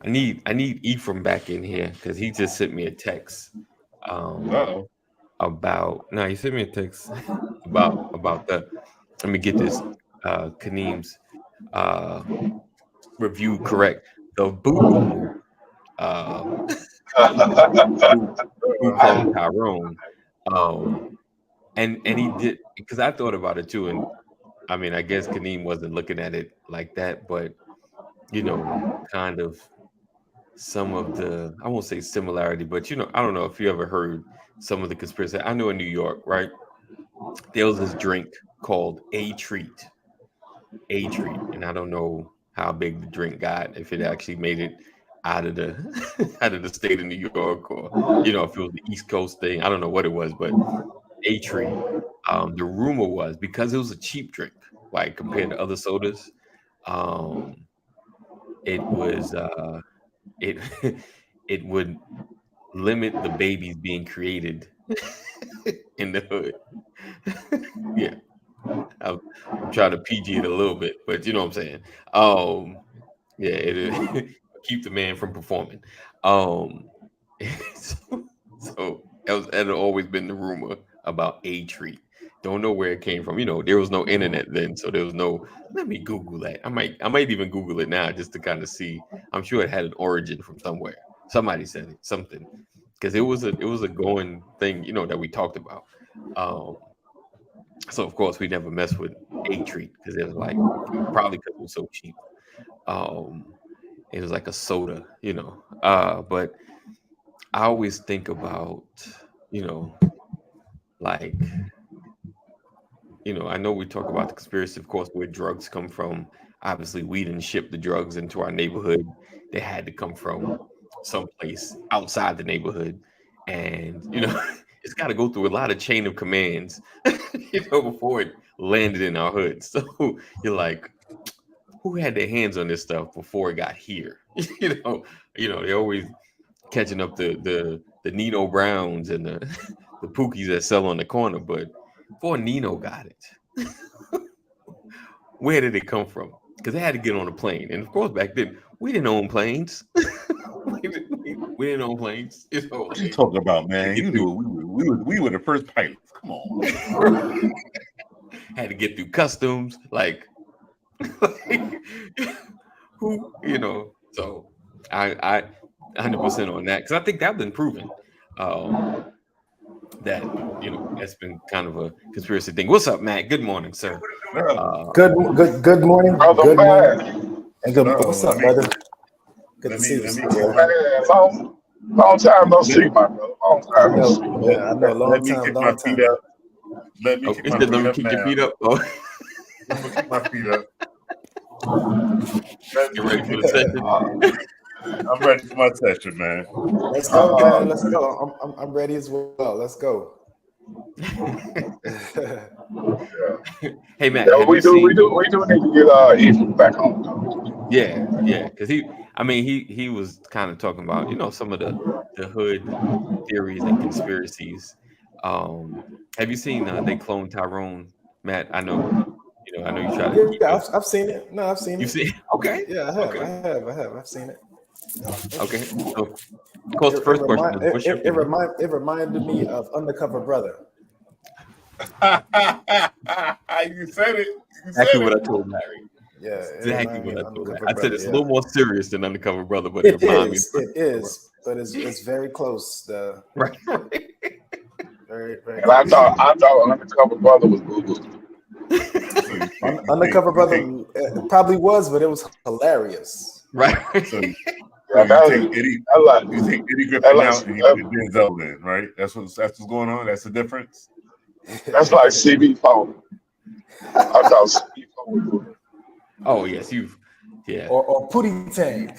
I need Ephraim back in here because he just sent me a text. Uh-oh. About no, he sent me a text about the. Let me get this. Kaneem's uh review correct. The Boo uh who who cloned Tyrone. Um and he did because I thought about it too, and I mean I guess Kaneem wasn't looking at it like that, but kind of some of the I won't say similarity, but I don't know if you ever heard some of the conspiracy. I know in New York, right? There was this drink called A treat, and I don't know how big the drink got, if it actually made it out of the out of the state of New York, or if it was the East Coast thing. I don't know what it was, but A treat. The rumor was because it was a cheap drink, like compared to other sodas, um, it was it it would limit the babies being created in the hood. Yeah, I'm, I'm trying to PG it a little bit, but you know what I'm saying. Um, yeah, it keep the man from performing. Um, so, so that had always been the rumor about A treat. Don't know where it came from. There was no internet then, so there was no. Let me Google that. I might even Google it now just to kind of see. I'm sure it had an origin from somewhere. Somebody said it, something, because it was a going thing, that we talked about. Um, so of course we never messed with A treat because it was like probably because it was so cheap. Um, it was like a soda. But I always think about, you know, like, I know we talk about the conspiracy, of course, where drugs come from. Obviously, we didn't ship the drugs into our neighborhood. They had to come from someplace outside the neighborhood. And, it's got to go through a lot of chain of commands, before it landed in our hood. So you're like, who had their hands on this stuff before it got here? They always catching up the Nino Browns and the Pookies that sell on the corner, but before Nino got it, where did it come from? Because they had to get on a plane, and of course back then we didn't own planes. we didn't own planes. What you talking about, Had to man? get You through. knew we were the first pilots. Come on. Had to get through customs, like who. So I 100% on that because I think that's been proven. Um, that that's been kind of a conspiracy thing. What's up, Matt? Good morning, sir. Good morning. Brother Good morning. man. And good. What's up, brother? Good Let to me see let me you, get sir. my Man, long time no see, my brother. Long I time no know, see. man. I know. let me kick my Long feet time. up. Let me Oh, kick it my said let feet me up kick your now. feet up. Oh, I'm gonna kick my feet up. Let you me ready kick for the my feet session? up. I'm ready for my session, man. Let's go, man. Let's go. I'm ready as well. Let's go. Hey, Matt, Yeah, have you we seen? do need to get Ethan back on. Though. Yeah, because he was kind of talking about some of the hood theories and conspiracies. Have you seen they cloned Tyrone? Matt, I know you try to Yeah, keep up. I've seen it. No, I've seen You it. see? Okay, Yeah, I have. okay, I've seen it. okay. So, of course, the first question is, what's your opinion? It reminded me of Undercover Brother. You said it. You Exactly said what it. I told Larry. Yeah, it Exactly reminded me what of I told Larry. Undercover I said Brother. it's a Yeah, little more serious than Undercover Brother, but it reminded me of it Undercover Brother. is, but it's very close. Right, right. Very very And I close. thought Undercover Brother was Boo Boo. So you, Undercover you Brother think probably was, but it was hilarious. Right. so Yeah, you take Eddie that like Griffin out and you that, put Denzel in, right? That's what's going on. That's the difference. that's like CB4. I thought CB4. Oh yes, yeah. or Pootie Tang.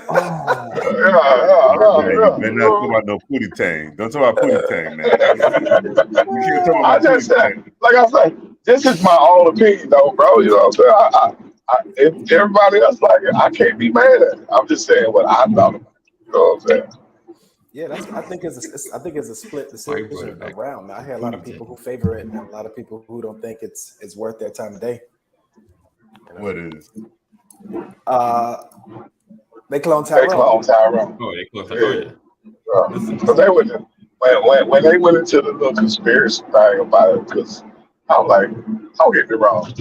Oh, Man, you better not talk Yeah. about no Pootie Tang. Don't talk about Pootie Tang now. You can't talk I about just Pootie said, Tang. like I said, this is my own opinion, though, bro. You know what I'm saying? If everybody else like it, I can't be mad at it. I'm just saying what I thought about it. You know what I'm saying? Yeah, I think it's a split why you brought it decision back? around. I hear a lot of Pootie people who Tang. favor it, and a lot of people who don't think it's worth their time of day. You know, What is? uh, They cloned They Tyrone. cloned Tyrone. Oh, they close. Oh yeah. Listen, Because they went when they went into the little conspiracy thing about it. Because I'm like, don't get me wrong,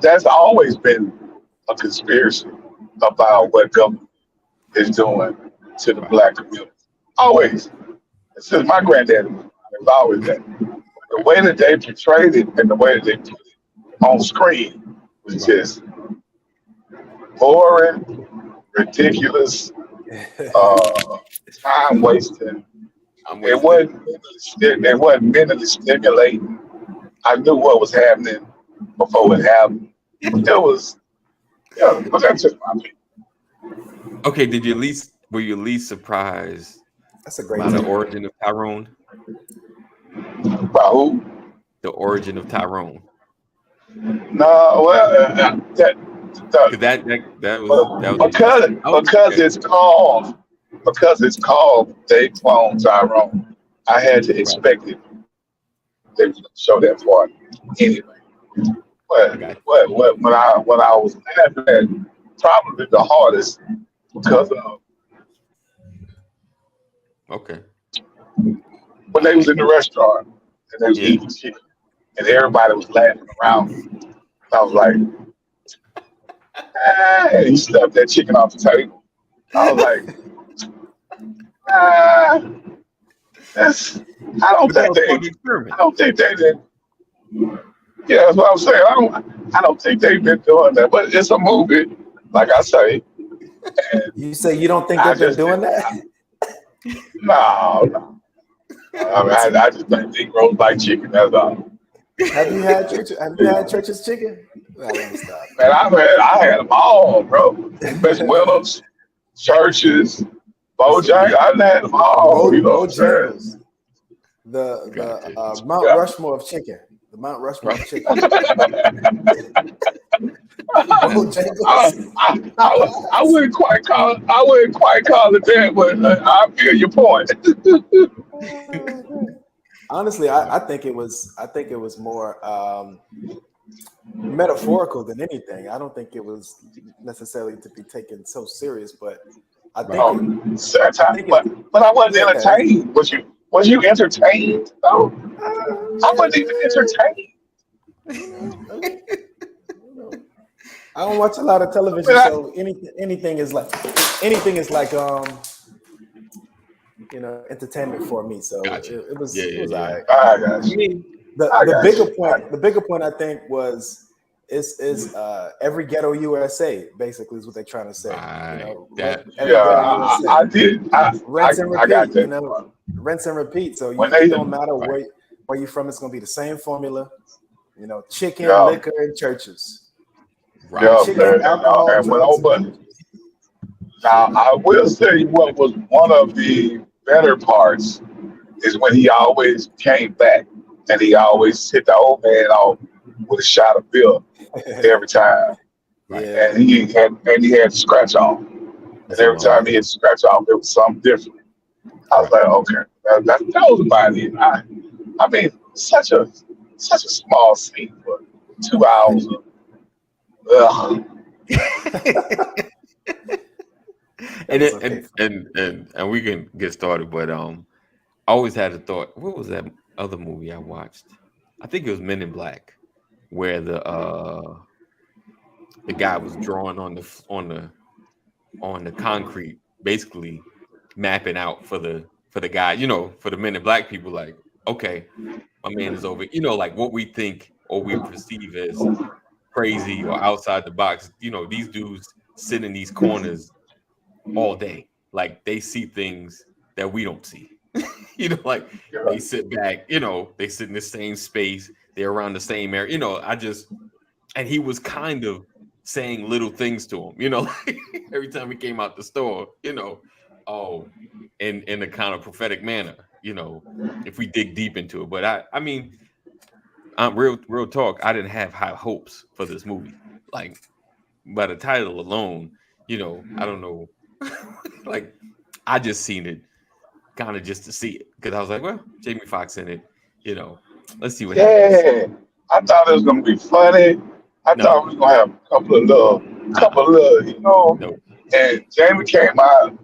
that's always been a conspiracy about what government is doing to the black community. Always. Since my granddaddy was always that. The way that they portrayed it and the way that they put it on screen was just boring, ridiculous, time wasting. I'm It wasting. wasn't mentally stimulating. I knew what was happening before it happened. It was, yeah, but that's just my opinion. Okay, were you at least surprised That's a great by the take. origin of Tyrone? About who? The origin of Tyrone. No, well, that, 'Cause that was because it's called They Clone Tyrone. I had to expect it. They would show that part anyway. Okay. What when I was laughing at probably the hardest because of Okay. when they was in the restaurant and they was Yeah. eating chicken and everybody was laughing around. I was like, hey, he stuffed that chicken off the table. I was like, that's I don't But that think was part of the they experiment. I don't think they did. Yeah, that's what I'm saying. I don't think they've been doing that. But it's a movie, like I say. And You say you don't think I they've been just doing that? no. I mean, I just think Negroes like chicken. That's all. Have you had Church's chicken? No, let me stop. Man, I had them all, bro. Miss Williams, Churches, Bojangles. I had them all. You know what I'm saying? Bojangles. The Gotcha. Mount Yeah. Rushmore of chicken. The Mount Rushmore of chicken. Bojangles. I wouldn't quite call it that, but I feel your point. Honestly, I think it was more metaphorical than anything. I don't think it was necessarily to be taken so serious, but I think Satire, but I wasn't entertained. Was you entertained? No, I wasn't even entertained. I don't watch a lot of television, so anything is like entertainment for me. So Gotcha. it was Yeah. all right. I got you. The bigger point I think was is every ghetto USA basically is what they're trying to say. Right. Every ghetto USA. I did. Rinse and I got repeat. that. Rinse and repeat. So When it they- don't matter where you're from, it's gonna be the same formula. Chicken, Yeah. liquor, and churches. Right. Yeah, Chicken, man, alcohol, and when drugs, but now I will say what was one of the better parts is when he always came back and he always hit the old man off with a shot of beer every time. Yeah. And he had scratch off. And every time he had scratch off, it was something different. I was like, okay, that was about it. I mean, such a small scene for 2 hours of and we can get started, but I always had a thought. What was that other movie I watched? I think it was Men in Black, where the guy was drawing on the concrete, basically mapping out for the guy, for the Men in Black people, like, okay, my man is over, like what we think or we perceive as crazy or outside the box. These dudes sit in these corners all day, like they see things that we don't see. Like they sit back, they sit in the same space, they're around the same area. And he was kind of saying little things to him, like every time he came out the store, in a kind of prophetic manner, if we dig deep into it. But I mean, real talk, I didn't have high hopes for this movie. Like by the title alone, I don't know, like I just seen it kind of just to see it because I was like, well, Jamie Foxx in it, let's see what happens. I thought it was gonna be funny. I thought we was gonna have a couple of little couple of Nope. and Jamie came out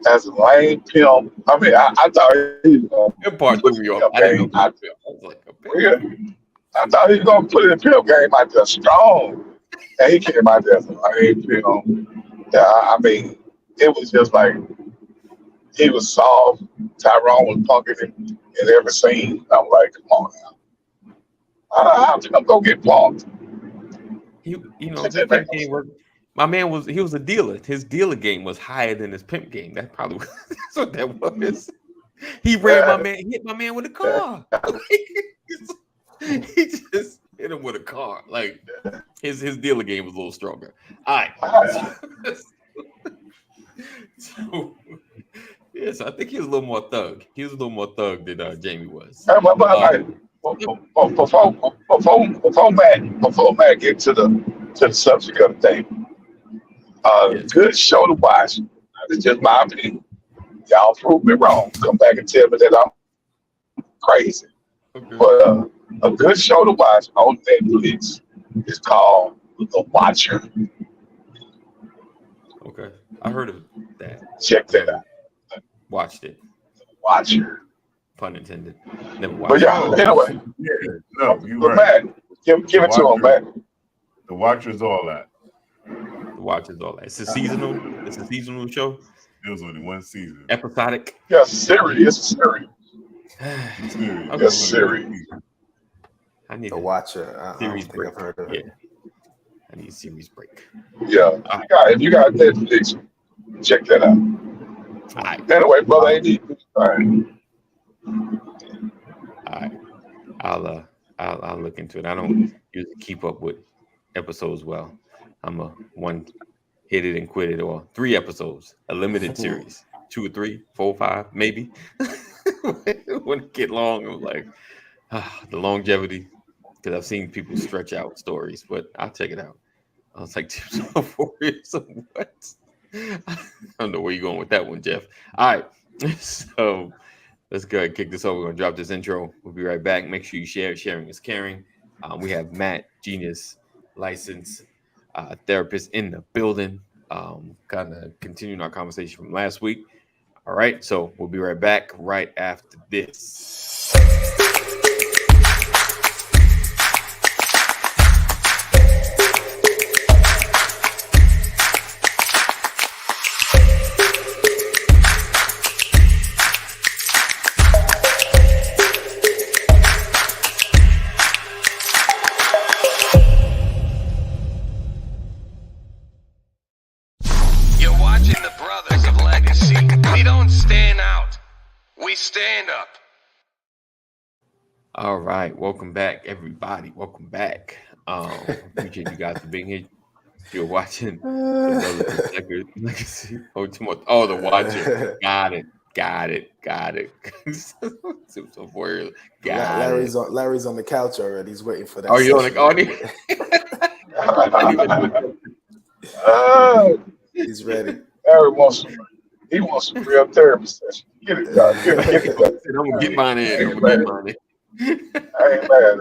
as a lame pimp. I mean, I thought he was going That to part put threw me the off. pimp I didn't know. game out I was like, a pimp? there. I thought he was going to put the pimp game out there strong. And he came out there as a lame pimp. Yeah, I mean, it was just like he was soft. Tyrone was punking him in every scene. I'm like, come on now. How can I go get punked? His That pimp make no game sense. was. My man was a dealer. His dealer game was higher than his pimp game. That probably that's what that was. He ran my man, hit my man with a car. He just hit him with a car. Like his dealer game was a little stronger. All right. So yes, I think he was a little more thug. He was a little more thug than Jamie was. Before Matt get to the subject of the thing, Yes. good show to watch. It's just my opinion. Y'all prove me wrong. Come back and tell me that I'm crazy. Okay. But a good show to watch on Netflix is called The Watcher. Okay. I heard of that. Check that out. Watched it. Watcher. Pun intended. Never But watched yeah, it. anyway, Yeah, no, you're but right. Matt, give it to him, Matt. The Watcher's all that. The Watch is all that. It's a seasonal. It's a seasonal show. It was only one season. Episodic. Yeah, Siri. It's Siri. Serious. Okay. Yes, Siri. I need The a Watcher. I don't series think break. I've heard of Yeah. it. I need a series break. Yeah. If you got Netflix, check that out. All right. Anyway, brother, all right. All right. I'll look into it. I don't usually keep up with episodes well. I'm a one hit it and quit it, or 3 episodes, a limited series, 2 or 3, 4 or 5, maybe. When it get long, I'm like, the longevity, because I've seen people stretch out stories, but I'll check it out. I was like, 4 years of what? I don't know where you're going with that one, Jeff. All right. So let's go ahead and kick this over. We're going to drop this intro. We'll be right back. Make sure you share. Sharing is caring. We have Matt, Genius, licensed therapist in the building. Kind of continuing our conversation from last week. All right. So we'll be right back right after this. Stand up. All right, welcome back, everybody. Welcome back. Appreciate you guys for being here. If you're watching the Brothers Legacy, the Watcher. Got it. So word. Larry's on the couch already. He's waiting for that. Are you on the He's ready. Larry wants some real therapy session. Get it done. Get it done. I'm gonna get mine in. I ain't mad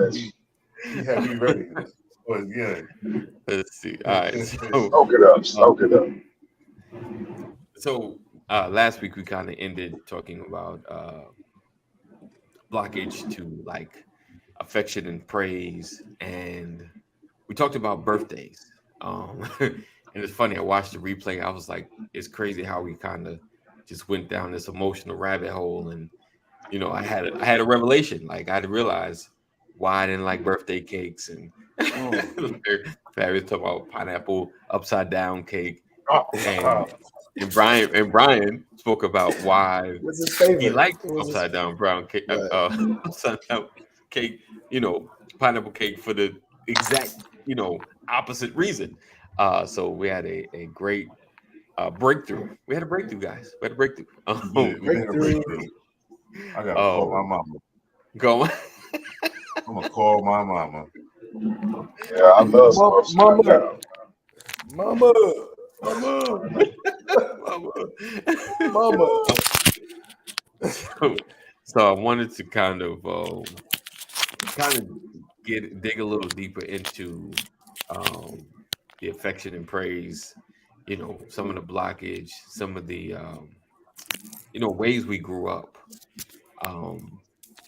at you. You have to be ready for it again. Let's see. All right. Soak it up. So last week we kind of ended talking about blockage to like affection and praise, and we talked about birthdays. And it's funny, I watched the replay. I was like, it's crazy how we kind of just went down this emotional rabbit hole. And, I had a revelation. Like, I realized why I didn't like birthday cakes. And Barry was talking about pineapple upside down cake. And Brian spoke about why he liked upside down brown cake, upside down cake, pineapple cake for the exact, opposite reason. So we had a great breakthrough. We had a breakthrough, guys. We had a breakthrough. Breakthrough. I gotta call my mama. Go on. I'm gonna call my mama. Yeah, I love Mama. So I wanted to kind of dig a little deeper into the affection and praise, some of the blockage, some of the ways we grew up.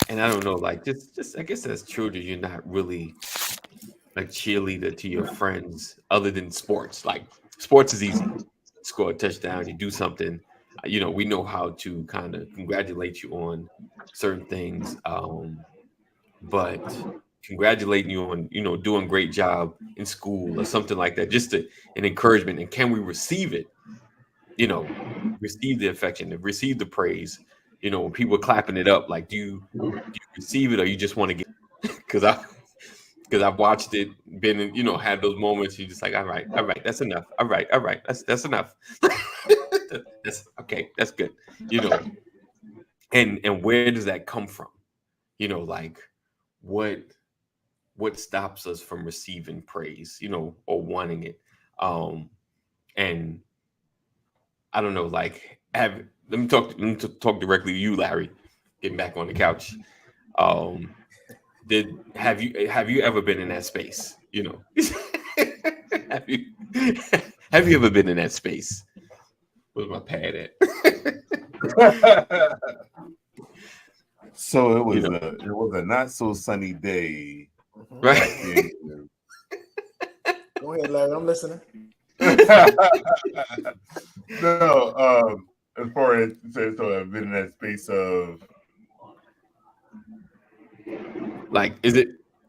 And I don't know, like just I guess as children, you're not really a cheerleader to your friends other than sports. Like sports is easy. Score a touchdown, you do something. We know how to kind of congratulate you on certain things. But congratulating you on, doing great job in school or something like that, just an encouragement. And can we receive it? Receive the affection, receive the praise. When people are clapping it up, like, do you receive it, or you just want to get? Because I've watched it, been in, had those moments. You're just like, all right, that's enough. All right, that's enough. That's okay, that's good. And where does that come from? Like what stops us from receiving praise, or wanting it? And I don't know, like let me talk directly to you, Larry, getting back on the couch. Have you ever been in that space? have you have you ever been in that space? Where's my pad at? So it was a not so sunny day, right? Go ahead, Larry. I'm listening. No, as far as so I've been in that space of like,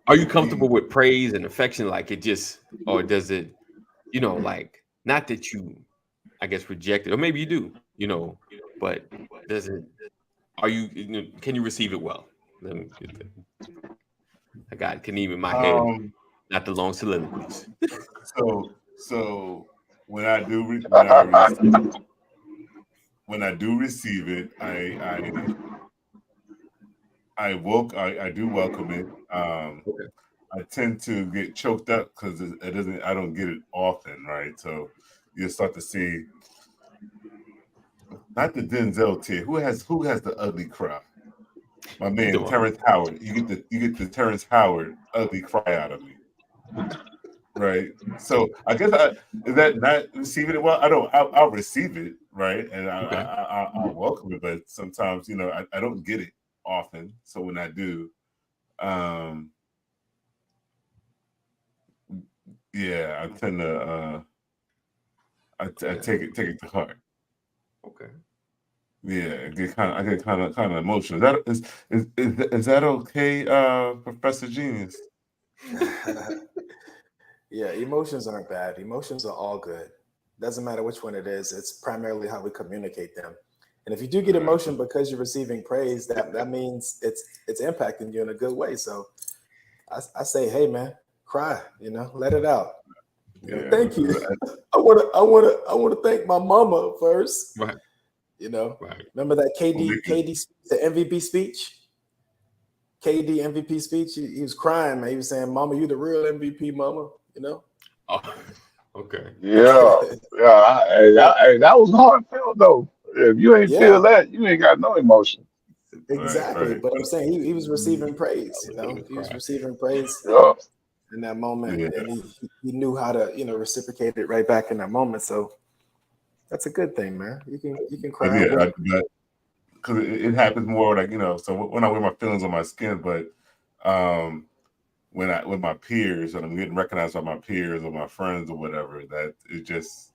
are you comfortable with praise and affection? Like it just, or does it, like, not that you, I guess, reject it, or maybe you do, but does it, can you receive it well? Let me get that. I got it. Can even in my head, not the long soliloquies. So when I do receive it, I do welcome it. I tend to get choked up because I don't get it often, right? So you start to see, not the Denzel tier. Who has the ugly cry? My man Terrence Howard. You get the Terrence Howard ugly cry out of me. Right. So I guess is that not receiving it well? I'll receive it, right? And I'll welcome it, but sometimes, I don't get it often. So when I do, yeah, I tend to I take it to heart. Okay. Yeah, I get kind of emotional. Is that okay, Professor Genius? Yeah, emotions aren't bad. Emotions are all good. Doesn't matter which one it is. It's primarily how we communicate them. And if you do get emotion because you're receiving praise, that means it's impacting you in a good way. So I say, hey man, cry, let it out. Thank you. I want to thank my mama first. Right. Right. Remember that KD the MVP speech? KD MVP speech. He was crying, man. He was saying, "Mama, you the real MVP, mama." Oh, okay. Yeah. That was heartfelt though. If you ain't feel that, you ain't got no emotion. Exactly. Right. But I'm saying he was receiving praise. He was receiving praise in that moment, and he knew how to reciprocate it right back in that moment. So that's a good thing, man. You can cry. Yeah, because it happens more like So when I wear my feelings on my skin, but with my peers and I'm getting recognized by my peers or my friends or whatever, that it just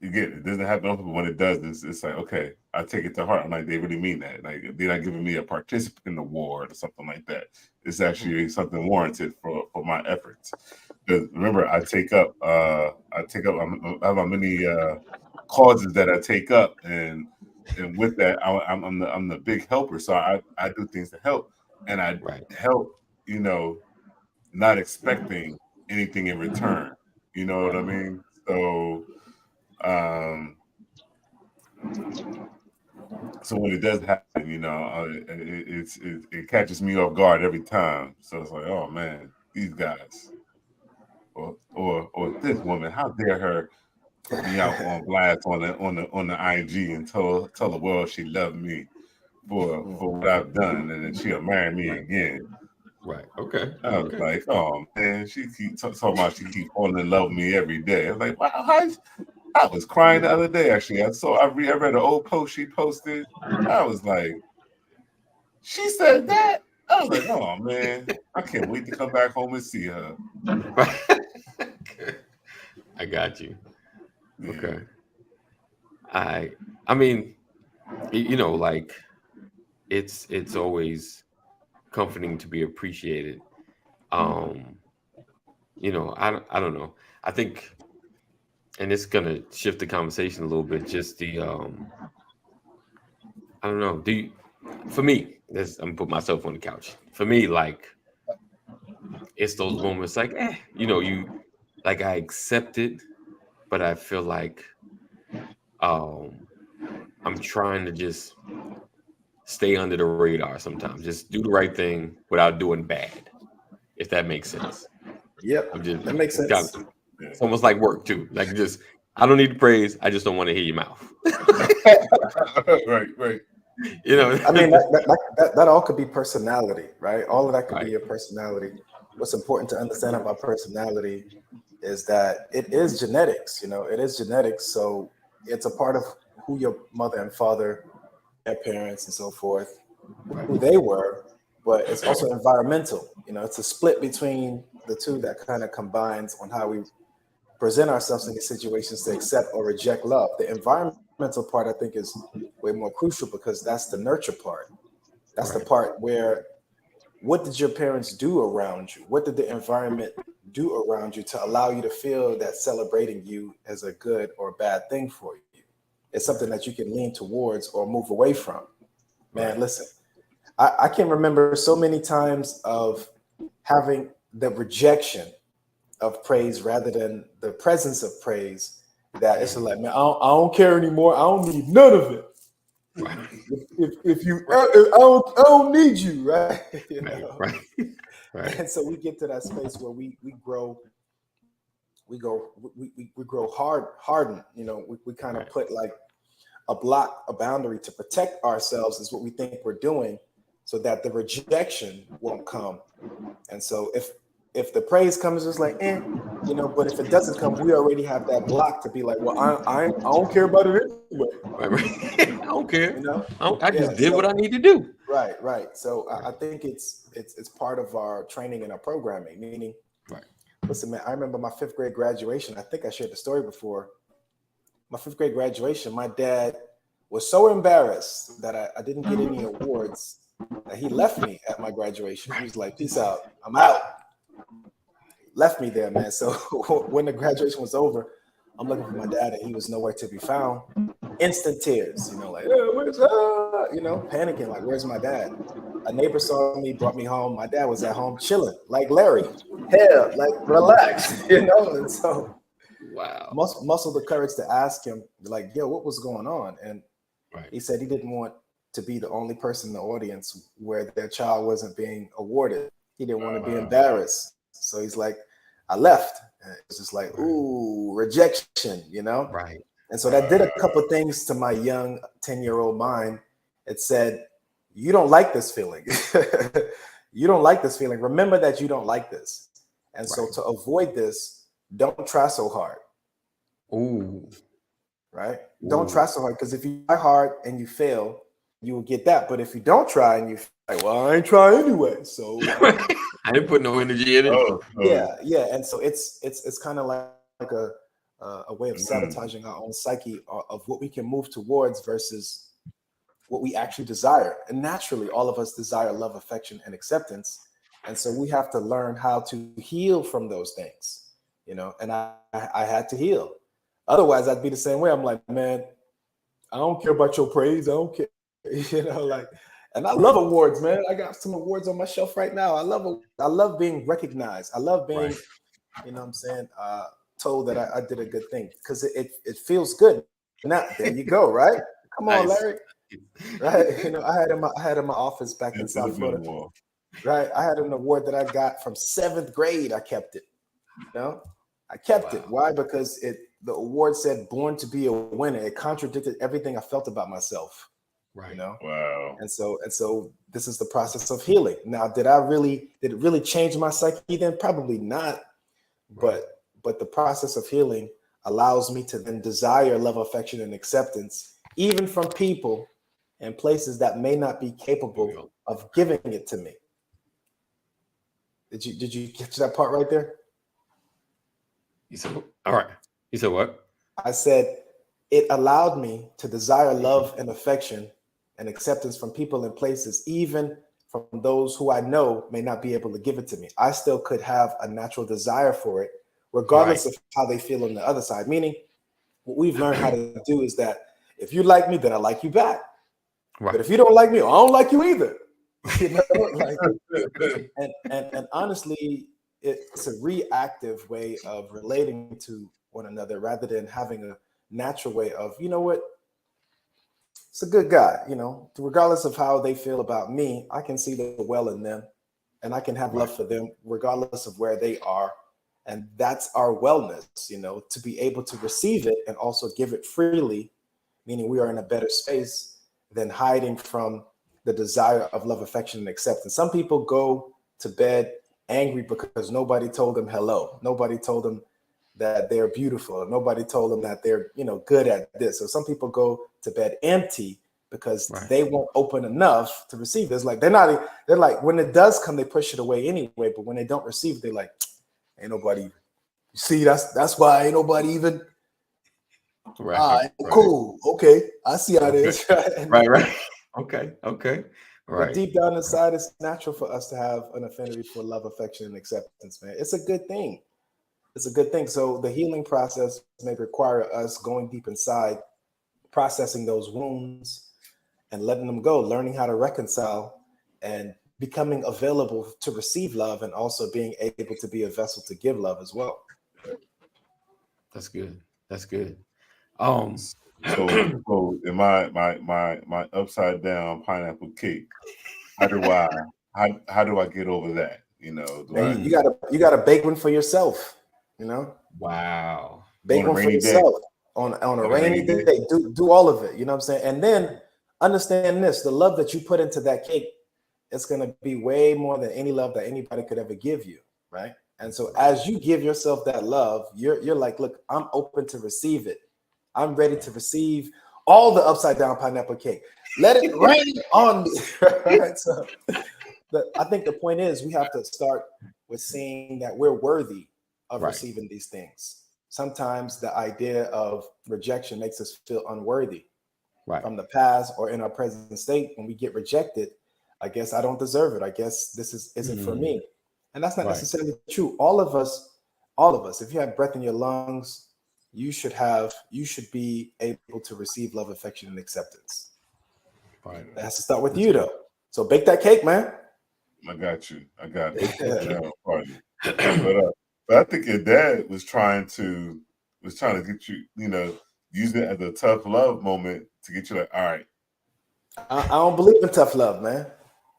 it doesn't happen often, but when it does, it's like, okay, I take it to heart. I'm like, they really mean that. Like they're not giving me a participant award or something like that. It's actually something warranted for my efforts. Because remember, I have many causes that I take up, and with that, I'm the big helper. So I do things to help, and I help, not expecting anything in return. You know what I mean? So. So when it does happen, it catches me off guard every time. So it's like, oh man, these guys, or this woman, how dare her put me out on blast on the IG and tell the world she loved me for what I've done, and then she'll marry me again. Right. Okay. I was Okay. like, oh man, she keep talking about she keep falling in love with me every day. I was like, wow, I was crying the other day. Actually, I read an old post she posted. I was like, she said that. I was like, oh man, I can't wait to come back home and see her. I got you. Yeah. Okay. I mean, like it's always comforting to be appreciated. Um, I don't know. I think, and it's gonna shift the conversation a little bit. Just the I don't know. For me, I'm gonna put myself on the couch. For me, like it's those moments like, you like I accept it, but I feel like um I'm trying to just stay under the radar sometimes. Just do the right thing without doing bad, if that makes sense. Yep, I'm just that makes got sense. it's almost like work too. Like just I don't need the praise. I just don't want to hear your mouth. Right. I mean, that all could be personality, right? All of that could be Right. your personality. What's important to understand about personality is that it is genetics. It is genetics. So it's a part of who your mother and father, their parents, and so forth, who they were. But it's also environmental. It's a split between the two that kind of combines on how we present ourselves in these situations to accept or reject love. The environmental part, I think, is way more crucial because that's the nurture part. That's the Right. part where what did your parents do around you? What did the environment do around you to allow you to feel that celebrating you is a good or bad thing for you? It's something that you can lean towards or move away from. Man, Right. listen, I can remember so many times of having the rejection of praise rather than the presence of praise that it's like, man, I don't care anymore. I don't need none of it. Right. If you, I don't need you, right? Right. Right. And so we get to that space where we grow, we grow hardened. We kind of Right. put like a block, a boundary to protect ourselves is what we think we're doing, so that the rejection won't come. And so if the praise comes, it's like, but if it doesn't come, we already have that block to be like, well, I don't care about it anyway. Right. I don't care. I Yeah. just did what So I need to do. right. So I think it's part of our training and our programming. Meaning, Right. listen, man, I remember my 5th grade graduation. I think I shared the story before. My 5th grade graduation, my dad was so embarrassed that I didn't get any awards that he left me at my graduation. He was like, peace out, I'm out. Left me there, man. So when the graduation was over, I'm looking for my dad and he was nowhere to be found. Instant tears, like, where's panicking, like, where's my dad? A neighbor saw me, brought me home. My dad was at home chilling, like Larry. Hell, like, relax, and so Wow. muscle the courage to ask him, like, yo, what was going on? And Right. he said he didn't want to be the only person in the audience where their child wasn't being awarded. He didn't want to be embarrassed. So he's like, I left. And it's just like, ooh, rejection, Right. And so that did a couple of things to my young 10-year-old mind. It said, you don't like this feeling. You don't like this feeling. Remember that you don't like this. And so to avoid this, don't try so hard. Ooh. Right? Don't try so hard, because if you try hard and you fail, you will get that. But if you don't try and you like, well, I ain't try anyway. So I didn't put no energy in it. yeah. And so it's kind of like a way of sabotaging our own psyche of what we can move towards versus what we actually desire. And naturally, all of us desire love, affection, and acceptance. And so we have to learn how to heal from those things, and I had to heal. Otherwise, I'd be the same way. I'm like, man, I don't care about your praise. I don't care, and I love awards, man. I got some awards on my shelf right now. I love being recognized. I love being, told that I did a good thing, because it feels good. Now, there you go, right? Come on, Nice. Larry. Right. I had in my office back in South Florida. Right. I had an award that I got from 7th grade. I kept it. I kept it. Why? Because the award said "Born to be a Winner." It contradicted everything I felt about myself. Right. Wow. And so this is the process of healing. Now, did it really change my psyche then? Probably not. Right. But the process of healing allows me to then desire love, affection, and acceptance, even from people and places that may not be capable of giving it to me. Did you catch that part right there? You said, all right. You said what? I said it allowed me to desire love and affection and acceptance from people and places, even from those who I know may not be able to give it to me. I still could have a natural desire for it, regardless of how they feel on the other side. Meaning, what we've learned how to do is that if you like me, then I like you back. Right. But if you don't like me, I don't like you either. You know, like, and honestly, it's a reactive way of relating to one another rather than having a natural way of, you know what, it's a good guy, you know, regardless of how they feel about me, I can see the well in them and I can have love for them regardless of where they are. And that's our wellness, you know, to be able to receive it and also give it freely, meaning we are in a better space than hiding from the desire of love, affection, and acceptance. Some people go to bed angry because nobody told them hello. Nobody told them that they're beautiful. Nobody told them that they're, you know, good at this. So some people go to bed empty because they won't open enough to receive this. Like they're like, when it does come, they push it away anyway. But when they don't receive it, they're like, ain't nobody. You see, that's why ain't nobody even. Cool. Okay. I see how it is. Right. Okay. Right. But deep down inside, it's natural for us to have an affinity for love, affection, and acceptance, man. It's a good thing. It's a good thing. So the healing process may require us going deep inside, processing those wounds and letting them go, learning how to reconcile and becoming available to receive love and also being able to be a vessel to give love as well. That's good. So in my upside down pineapple cake, how do I get over that? You know, you gotta bake one for yourself, you know? Wow. Bake one for yourself on a rainy day. Do all of it, you know what I'm saying? And then understand this, the love that you put into that cake, it's gonna be way more than any love that anybody could ever give you, right? And so as you give yourself that love, you're like, look, I'm open to receive it. I'm ready to receive all the upside down pineapple cake. Let it rain on me. Right? So I think the point is we have to start with seeing that we're worthy of receiving these things. Sometimes the idea of rejection makes us feel unworthy from the past or in our present state. When we get rejected, I guess I don't deserve it. I guess this isn't for me. And that's not necessarily true. All of us, if you have breath in your lungs, you should be able to receive love, affection, and acceptance. It has to start with you, though. So bake that cake, man. I got it. But I think your dad was trying to get you, you know, use it as a tough love moment to get you like, all right. I don't believe in tough love, man.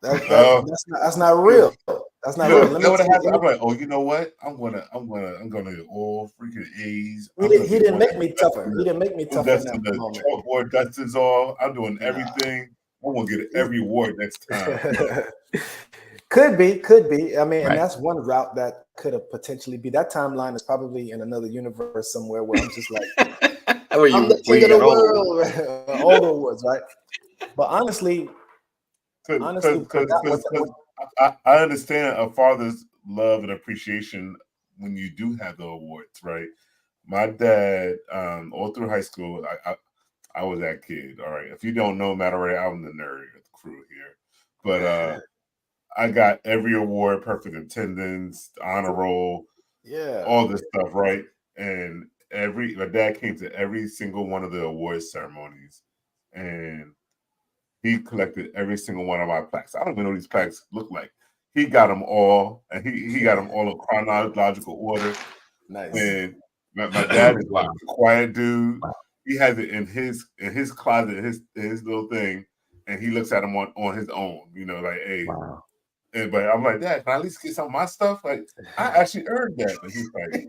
That's not real. That's not real. I'm like, oh, you know what? I'm gonna get all freaking A's. He didn't make me tougher. He didn't make me tougher in that moment. Chalkboard dusters all. I'm doing everything. I want to get every award next time. Could be. I mean, and that's one route that could have potentially be. That timeline is probably in another universe somewhere where I'm just like, I'm the king of the world. All the awards, right? But honestly, I understand a father's love and appreciation when you do have the awards, right? My dad, all through high school, I was that kid. All right, if you don't know, Matt, already, I'm the nerd of the crew here, but I got every award, perfect attendance, honor roll, all this stuff, right? And my dad came to every single one of the awards ceremonies, and he collected every single one of my plaques. I don't even know what these plaques look like. He got them all, and he got them all in chronological order. Nice. And my dad is a quiet dude. He has it in his closet, his little thing, and he looks at them on his own. You know, like, hey. Wow. But I'm like, Dad, can I at least get some of my stuff? Like, I actually earned that. But he's like,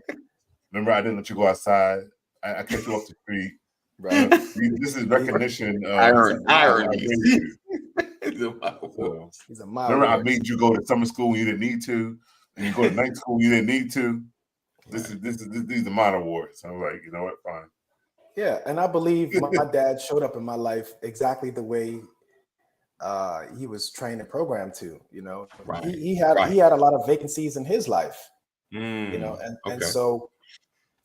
remember, I didn't let you go outside. I kept you off the street. Right. This is recognition I of earned how I raised these. you. These are my So, awards. He's a mild remember, I horse. made you go to summer school when you didn't need to, and you go to night school when you didn't need to. These are my awards. I'm like, you know what? Fine. Yeah, and I believe my dad showed up in my life exactly the way he was trained and programmed to. You know, Right. he had a lot of vacancies in his life. You know, and Okay. so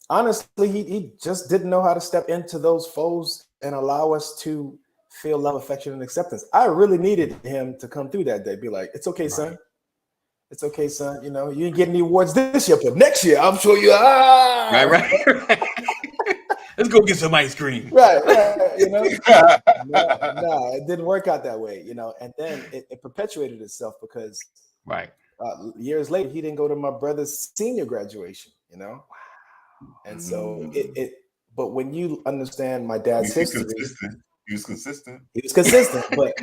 honestly, he just didn't know how to step into those folds and allow us to feel love, affection, and acceptance. I really needed him to come through that day. Be like, it's okay, son. It's okay, son. You know, you didn't get any awards this year, but next year I'm sure you are. Right. Let's go get some ice cream. Right. You know, no, it didn't work out that way. You know, and then it perpetuated itself because years later he didn't go to my brother's senior graduation. You know, and so But when you understand my dad's history, he was consistent. He was consistent, but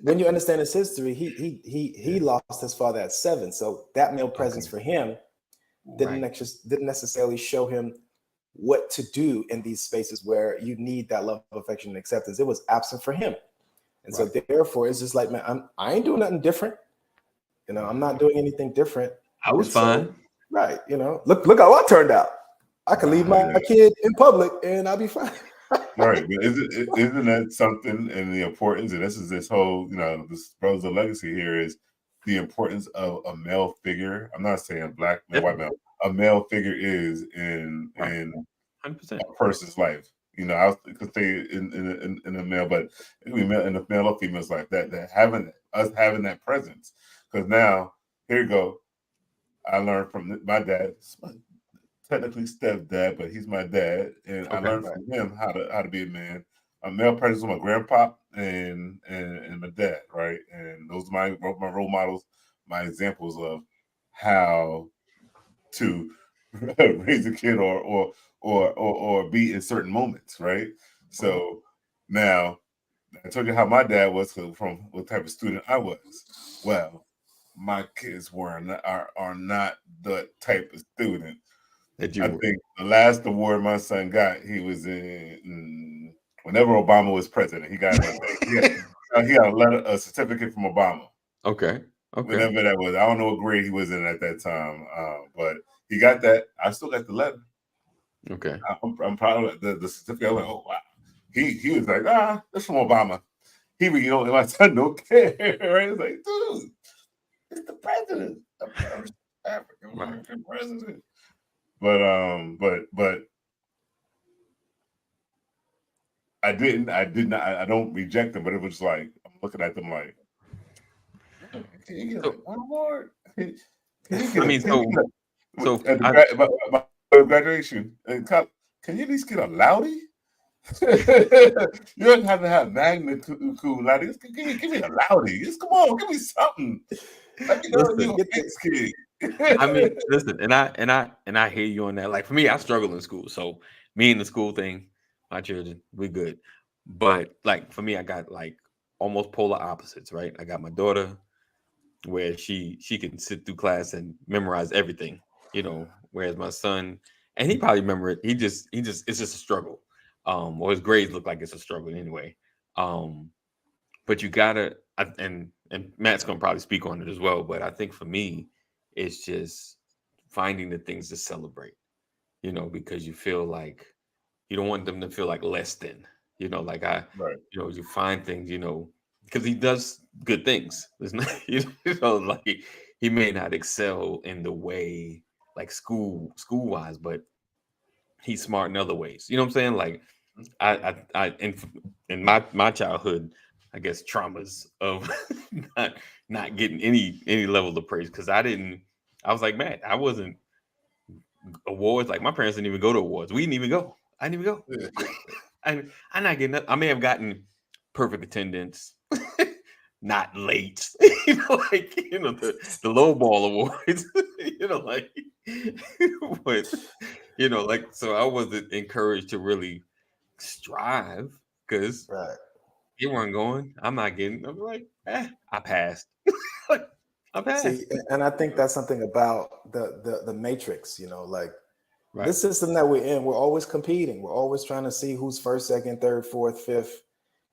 when you understand his history, he lost his father at 7, so that male presence for him didn't necessarily show him what to do in these spaces where you need that love, affection, and acceptance. It was absent for him, and so therefore, it's just like, man, I ain't doing nothing different. You know, I'm not doing anything different. I was fine. Right. You know, look how I turned out. I can leave my kid in public and I'll be fine. Right, but isn't that something? And the importance, and this whole, you know, this Brothers of Legacy here is the importance of a male figure. I'm not saying black male, white male. A male figure is in 100% a person's life. You know, I could say in a male, but in a male or female's life, that having that presence. Because now, here you go. I learned from my dad. Technically stepdad, but he's my dad, and I learned from him how to be a man. A male presence with my grandpa and my dad, right? And those are my role models, my examples of how to raise a kid or be in certain moments, right? So now I told you how my dad was, from what type of student I was. Well, my kids are not the type of student. I think the last award my son got, he was in whenever Obama was president. He got a certificate from Obama. Okay. Whenever that was, I don't know what grade he was in at that time, but he got that. I still got the letter. Okay. I'm proud of the certificate. I was like, oh wow. He was like, that's from Obama. My son don't care. Right? It's like, dude, it's the president, the first African American president. But I did not. I don't reject them, but it was like, I'm looking at them like, can you get one award? Can you get at graduation, can you at least get a Loudy? You don't have to have magna cum laude. Give me a Loudy. Just come on, give me something. Like, you a fix kid. I mean, listen, and I hear you on that. Like, for me, I struggle in school. So me and the school thing, my children, we good. But like for me, I got like almost polar opposites, right? I got my daughter where she can sit through class and memorize everything, you know, whereas my son, and he probably remember it, he just it's just a struggle. Or his grades look like it's a struggle anyway. But you gotta, and Matt's gonna probably speak on it as well, but I think for me, it's just finding the things to celebrate, you know, because you feel like you don't want them to feel like less than, you know, like you know, you find things, you know, because he does good things. It's not, you know, like he may not excel in the way like school wise, but he's smart in other ways. You know what I'm saying? Like I in my childhood, I guess traumas of not getting any level of praise because I was like, man, I wasn't awards. Like my parents didn't even go to awards. We didn't even go. I didn't even go. I'm not getting. I may have gotten perfect attendance, not late. You know, like you know the low ball awards. You know, like, but you know, like so I wasn't encouraged to really strive because you weren't going. I'm not getting. I'm like, I passed. I passed. See, and I think that's something about the matrix. You know, like Right. This system that we're in, we're always competing. We're always trying to see who's first, second, third, fourth, fifth,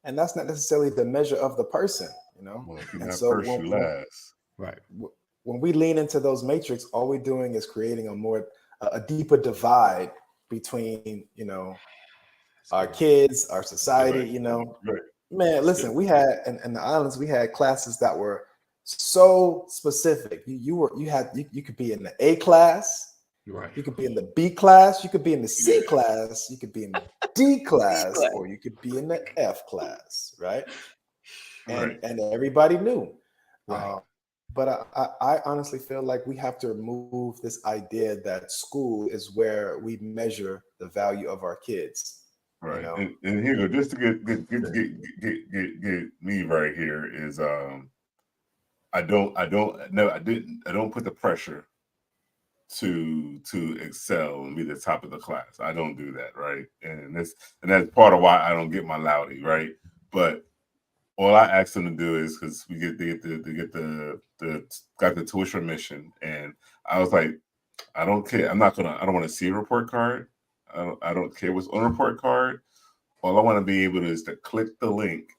and that's not necessarily the measure of the person, you know. Well, if you're And not so first, you last. Right. when we lean into those matrix, all we're doing is creating a deeper divide between, you know, our kids, our society, Right. you know. Right. Man, That's listen, good. we had in the islands, we had classes that were so specific. You could be in the A class, Right. you could be in the B class, you could be in the C class, you could be in the D class, or you could be in the F class, right? Right. And everybody knew. Right. But I honestly feel like we have to remove this idea that school is where we measure the value of our kids. Right. You know? And here you go, just to get me right here is I don't put the pressure to excel and be the top of the class. I don't do that, right? And that's part of why I don't get my Loudy, right? But all I ask them to do is because we got the tuition remission, and I was like, I don't care. I don't want to see a report card. I don't care what's on a report card. All I want to be able to is to click the link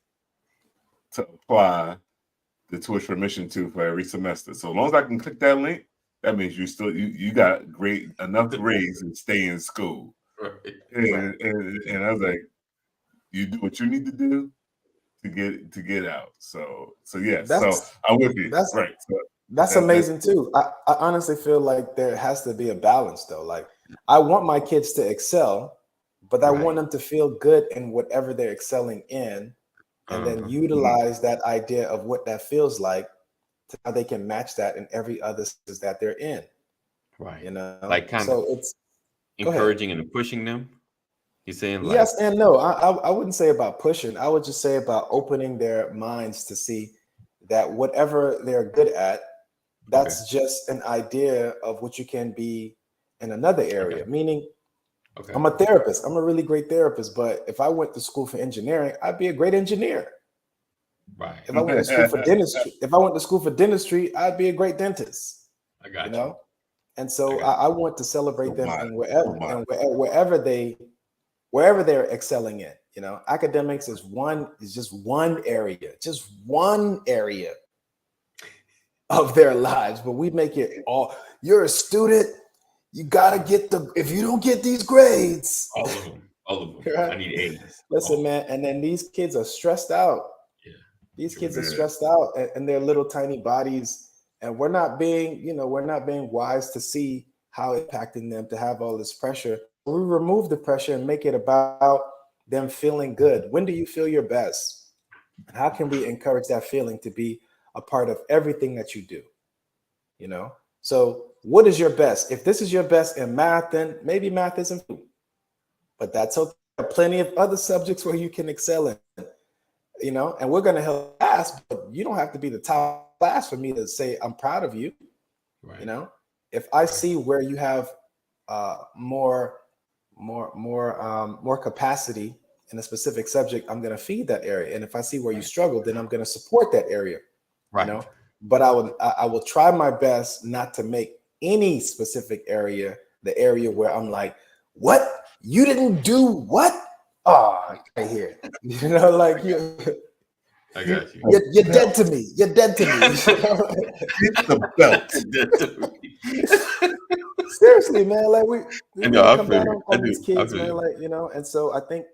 to apply the tuition remission to for every semester. So as long as I can click that link, that means you got enough grades and stay in school. Right. And I was like, you do what you need to do to get out. So yeah. So I'm with you. That's right. So that's amazing too. I honestly feel like there has to be a balance though. Like I want my kids to excel, but I want them to feel good in whatever they're excelling in, and then utilize that idea of what that feels like to how they can match that in every other space that they're in. Right. You know, like kind so of it's encouraging and pushing them. He's saying like, yes and no. I wouldn't say about pushing. I would just say about opening their minds to see that whatever they're good at, that's just an idea of what you can be in another area. Meaning, I'm a therapist. I'm a really great therapist, but if I went to school for engineering, I'd be a great engineer. right. If I went to school for dentistry, I'd be a great dentist. I got you know. you. And so I want to celebrate them in wherever they're excelling in. You know, academics is just one area of their lives, but we make it all. You're a student. You gotta if you don't get these grades, all of them. Right? I need A's. Listen, man, and then these kids are stressed out. Yeah, these kids are stressed out in their little tiny bodies, and we're not being wise to see how impacting them to have all this pressure. We remove the pressure and make it about them feeling good. When do you feel your best? And how can we encourage that feeling to be a part of everything that you do? You know, so what is your best? If this is your best in math, then maybe math isn't food, but that's okay. There are plenty of other subjects where you can excel in, you know, and we're going to help class, but you don't have to be the top class for me to say I'm proud of you. Right. You know, if I see where you have more capacity in a specific subject, I'm going to feed that area. And if I see where you struggle, then I'm going to support that area. Right. You know, but I will try my best not to make any specific area the area where I'm like, what? You didn't do what? Oh, I hear. You know, like I got you. You're dead to me. You're dead to me. Get the belt. Seriously, man. Like we come down on these kids, man. You. Like, you know, and so I think,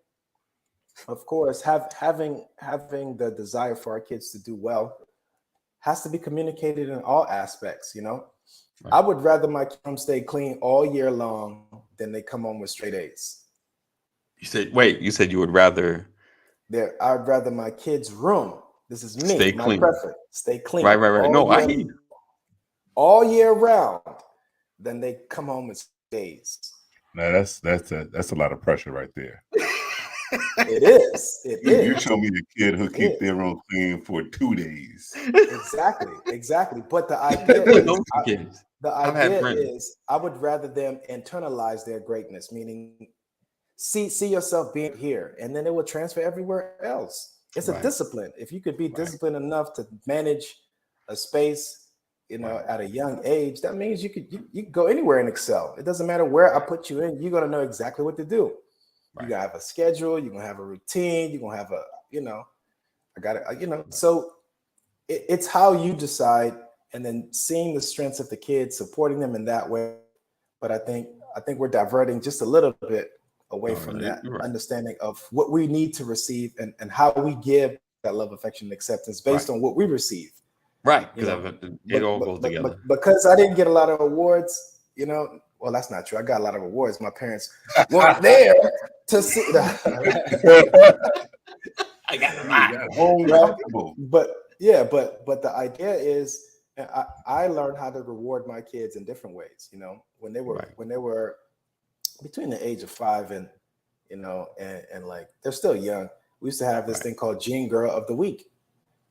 of course, having the desire for our kids to do well has to be communicated in all aspects, you know. Right. I would rather my kids stay clean all year long than they come home with straight A's. You said you would rather I'd rather my kids' room. This is me, stay my clean. preference. Stay clean. Right. No, I hear you. All year round, then they come home with A's. Now that's a lot of pressure right there. It is. You show me the kid who keep their room clean for 2 days. Exactly. But the idea is I would rather them internalize their greatness, meaning see yourself being here, and then it will transfer everywhere else. It's a discipline. If you could be disciplined enough to manage a space at a young age, that means you could go anywhere and excel. It doesn't matter where I put you in, you're gonna know exactly what to do. You're gonna have a schedule, you're gonna have a routine, you're gonna have so it's how you decide, and then seeing the strengths of the kids, supporting them in that way. But I think we're diverting just a little bit away from that understanding of what we need to receive and how we give that love, affection, and acceptance based on what we receive. Right, because it all goes together. Because I didn't get a lot of awards, well, that's not true. I got a lot of awards. My parents weren't there to see that. I got a lot. Uncomfortable. But the idea is I learned how to reward my kids in different ways. When they were between the age of 5 and like they're still young, we used to have this thing called Gene Girl of the Week.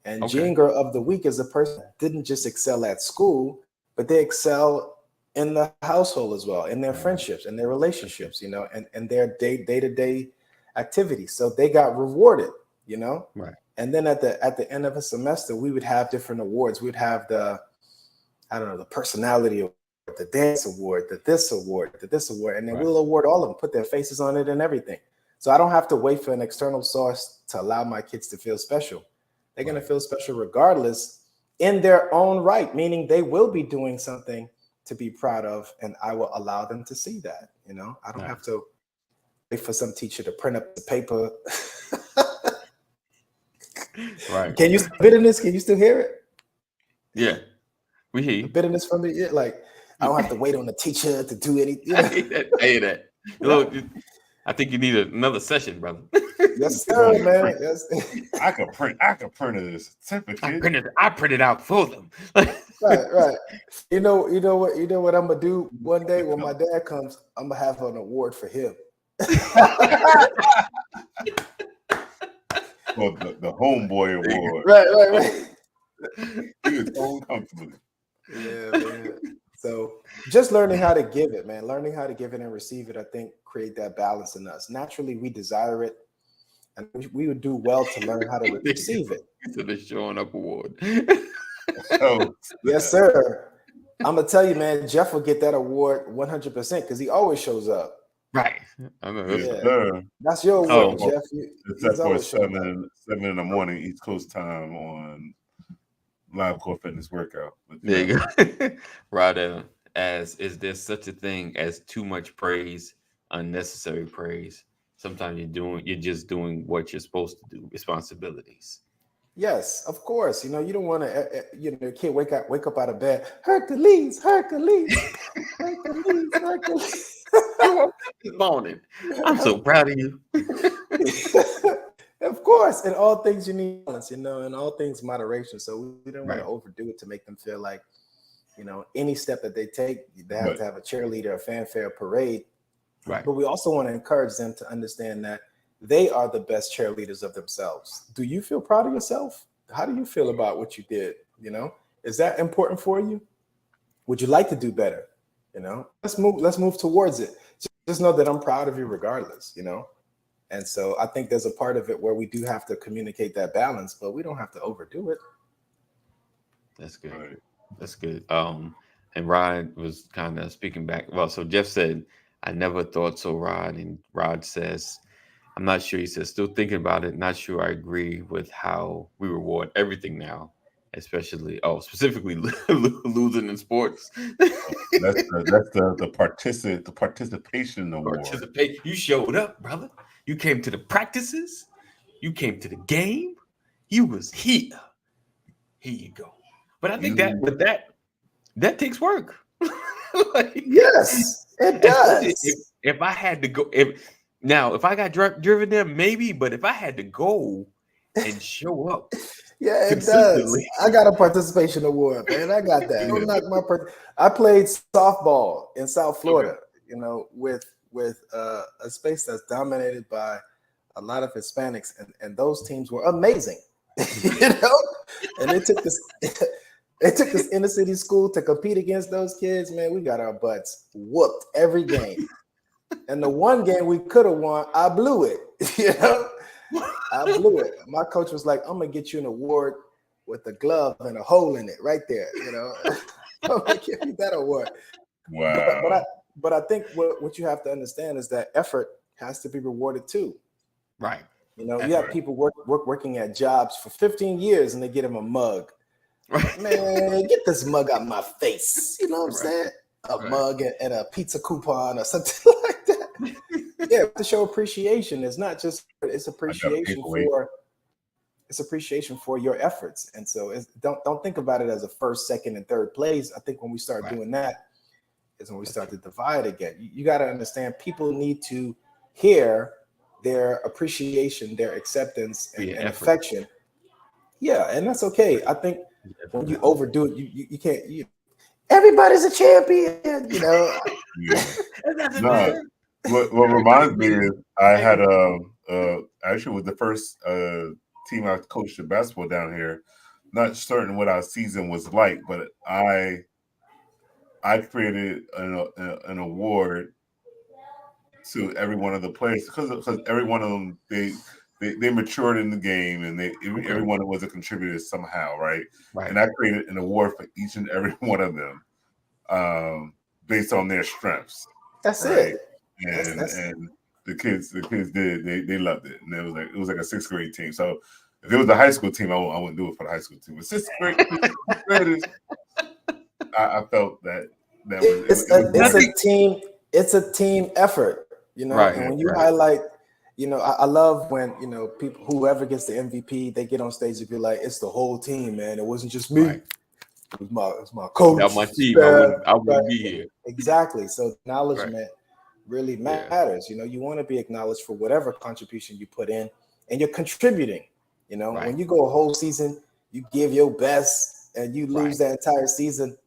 And Gene Girl of the Week is a person that didn't just excel at school, but they excel in the household as well, in their friendships and their relationships, and their day-to-day activities. So they got rewarded, Right. And then at the end of a semester, we would have different awards. We'd have the personality award, the dance award, the this award, and then we'll award all of them, put their faces on it and everything. So I don't have to wait for an external source to allow my kids to feel special. They're going to feel special regardless in their own right, meaning they will be doing something to be proud of, and I will allow them to see that. I don't have to wait for some teacher to print up the paper. Right. Can you bitterness? Can you still hear it? Yeah, we hear you. Bitterness from the like. I don't have to wait on the teacher to do anything. I hate that. Look, I think you need another session, brother. Yes, sir, man. Yes. I could print a certificate. I printed out for them. Right. You know what I'm gonna do one day when my dad comes, I'm gonna have an award for him. Well, the homeboy award. Right. He was uncomfortable. Yeah, man. So just learning how to give it, man. Learning how to give it and receive it, I think, create that balance in us. Naturally, we desire it, and we would do well to learn how to receive it. To the showing up award. Yes, sir. I'm gonna tell you, man. Jeff will get that award 100% because he always shows up. Right. Yes, sir. That's your award, Jeff. Except for 7 in the morning East Coast time on Live Core Fitness Workout. There you go. Right. Is there such a thing as too much praise, unnecessary praise? Sometimes you're just doing what you're supposed to do, responsibilities. Yes, of course. You don't want to, kid wake up out of bed. Hercules. Good morning. I'm so proud of you. Of course, in all things you need balance, in all things moderation. So we don't want to overdo it to make them feel like, any step that they take, they have to have a cheerleader, a fanfare, parade. Right. But we also want to encourage them to understand that they are the best cheerleaders of themselves. Do you feel proud of yourself? How do you feel about what you did? Is that important for you? Would you like to do better? Let's move towards it. Just know that I'm proud of you regardless, And so I think there's a part of it where we do have to communicate that balance, but we don't have to overdo it. That's good. Right. That's good. And Rod was kind of speaking back. Well, so Jeff said, I never thought so, Rod. And Rod says, I'm not sure. He says, still thinking about it. Not sure I agree with how we reward everything now, specifically losing in sports. That's the participation award. You showed up, brother. You came to the practices. You came to the game. You was here. Here you go. But I think that takes work. Yes, it does. If I had to go, if I got driven there, maybe. But if I had to go and show up, yeah, it does. I got a participation award, man. I got that. Don't knock my I played softball in South Florida. With a space that's dominated by a lot of Hispanics, and those teams were amazing. And it took this inner city school to compete against those kids. Man, we got our butts whooped every game. And the one game we could have won, I blew it. I blew it. My coach was like, I'm gonna get you an award with a glove and a hole in it right there. You know, I'm gonna give you that award. Wow. But I think what you have to understand is that effort has to be rewarded too. Right. You know, you have people working at jobs for 15 years and they get them a mug. Right. Man, get this mug out my face. You know what I'm saying? A mug and a pizza coupon or something like that. Yeah, to show appreciation. It's not just it's appreciation for your efforts. And so don't think about it as a first, second, and third place. I think when we start doing that is when we start to divide again. You got to understand people need to hear their appreciation, their acceptance, and affection. Yeah, and that's okay. I think when you overdo it, you can't. Everybody's a champion, you know. No, what reminds me is I had actually was the first team I coached in basketball down here. Not certain what our season was like, but I created an award to every one of the players because every one of them they matured in the game and everyone was a contributor somehow, right? And I created an award for each and every one of them based on their strengths. That's right? it. And the kids did they loved it, and it was like a sixth grade team. So if it was a high school team, I wouldn't do it for the high school team. But sixth grade, I felt that it's a team. It's a team effort. You know, and when you highlight, you know, I love when, you know, people, whoever gets the MVP, they get on stage and be like, it's the whole team, man. It wasn't just me. It was my coach. Without my team, I wouldn't be here. Exactly. So acknowledgement really matters. You know, you want to be acknowledged for whatever contribution you put in, and you're contributing. You know, when you go a whole season, you give your best, and you lose that entire season,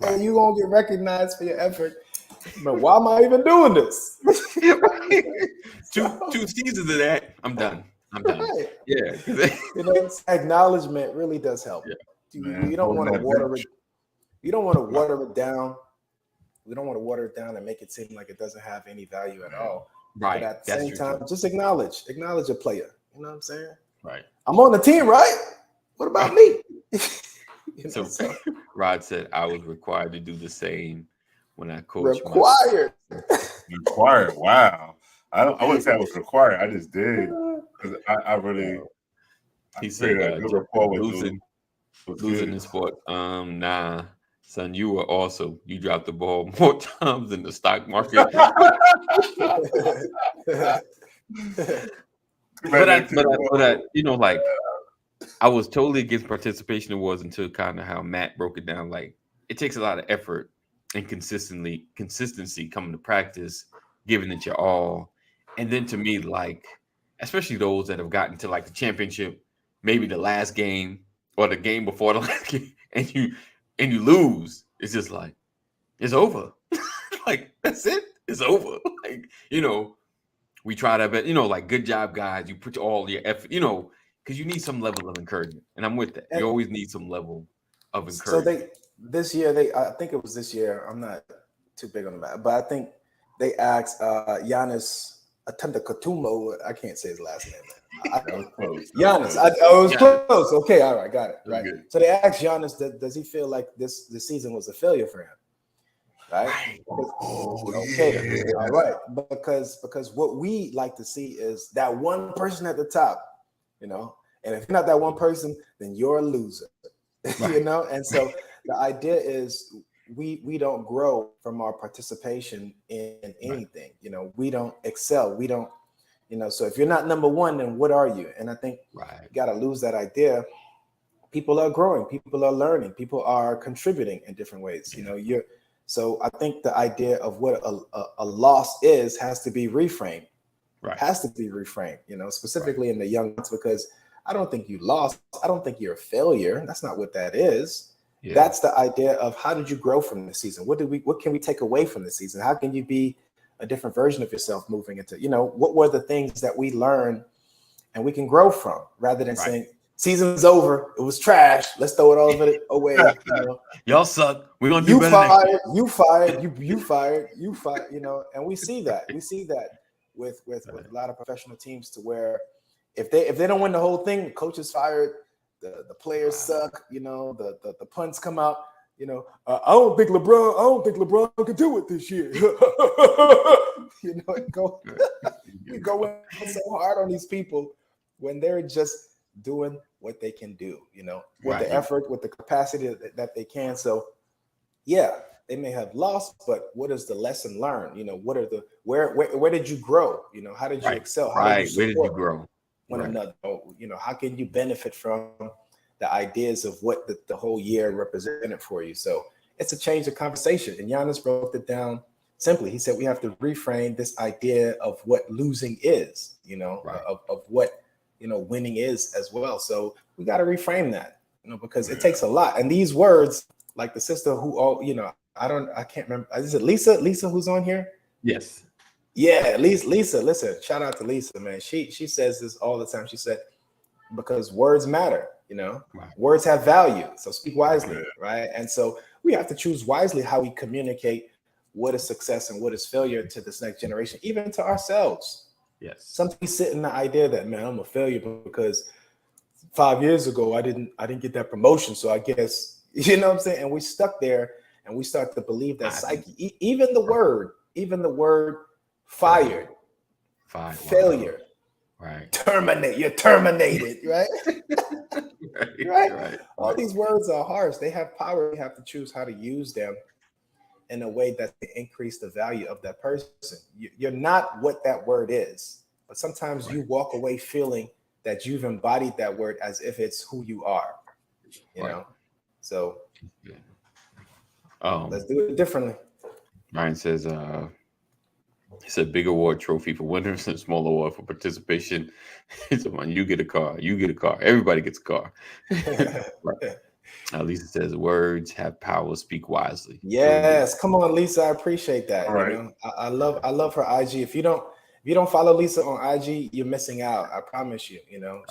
and you won't get recognized for your effort. But why am I even doing this? two seasons of that, I'm done. Yeah, you know, acknowledgement really does help. You don't want to water it. You don't want to water it down. We don't want to water it down and make it seem like it doesn't have any value at all. Right. But at the same time, just acknowledge a player. You know what I'm saying? Right. I'm on the team, right? What about me? So Rod said I was required to do the same when I coached. Required. Wow. I wouldn't say I was required. I just did because I really. He said losing in sport. Nah, son, you were awesome. You dropped the ball more times than the stock market. but you know, like I was totally against participation awards until kind of how Matt broke it down. Like it takes a lot of effort and consistency coming to practice, giving it your all. And then to me, like, especially those that have gotten to like the championship, maybe the last game or the game before the last game, and you lose, it's just like, it's over. Like, that's it. It's over. Like, you know, we try to, but you know, like, good job, guys. You put all your effort, you know, because you need some level of encouragement. And I'm with that. You always need some level of encouragement. So I think it was this year. I'm not too big on that, but I think they asked Giannis Antetokounmpo. I can't say his last name. Giannis. I was close. Okay, all right, got it. Right. Okay. So they asked Giannis, does he feel like this season was a failure for him? Right. Okay. Yeah. All right. Because what we like to see is that one person at the top, you know, and if you're not that one person, then you're a loser. Right. You know, and so the idea is we don't grow from our participation in anything. Right. You know, we don't excel. We don't, you know, so if you're not number one, then what are you? And I think you got to lose that idea. People are growing, people are learning, people are contributing in different ways. You know, so I think the idea of what a loss has to be reframed. Right. Has to be reframed, you know, specifically in the young ones, because I don't think you lost. I don't think you're a failure. That's not what that is. Yeah. That's the idea of how did you grow from the season? What can we take away from the season? How can you be a different version of yourself moving into, you know, what were the things that we learned and we can grow from, rather than saying season's over, it was trash, let's throw it all of it away. You know? Y'all suck. We're gonna do better. You fired, you know, and we see that. We see that with a lot of professional teams, to where if they don't win the whole thing, the coach is fired, the players suck, you know, the punts come out, you know, I don't think LeBron can do it this year. You know, we go in so hard on these people when they're just doing what they can do, you know, with the effort, with the capacity that they can. So yeah, they may have lost, but what is the lesson learned? You know, what are the where did you grow? You know, how did you excel? How did you where did you grow? One another? You know, how can you benefit from the ideas of what the whole year represented for you? So it's a change of conversation. And Giannis broke it down simply. He said we have to reframe this idea of what losing is, you know, of what, you know, winning is as well. So we got to reframe that, you know, because it takes a lot. And these words, like the sister who, you know, I can't remember. Is it Lisa? Lisa who's on here? Yes. Yeah, Lisa. Listen, shout out to Lisa, man. She says this all the time. She said, because words matter, you know, words have value. So speak wisely, right? And so we have to choose wisely how we communicate what is success and what is failure to this next generation, even to ourselves. Yes. Sometimes we sit in the idea that, man, I'm a failure because 5 years ago I didn't get that promotion. So I guess, you know what I'm saying? And we stuck there and we start to believe that psyche, even the word fired, failure, terminate, you're terminated, right? Right. All these words are harsh. They have power. You have to choose how to use them in a way that they increase the value of that person. You're not what that word is, but sometimes you walk away feeling that you've embodied that word as if it's who you are, you know? So let's do it differently. Ryan says, it's a big award trophy for winners and small award for participation. It's one, you get a car, everybody gets a car. Lisa says, words have power, speak wisely. Yes, come on, Lisa. I appreciate that. You know, I love her IG. If you don't follow Lisa on IG, you're missing out. I promise you. You know,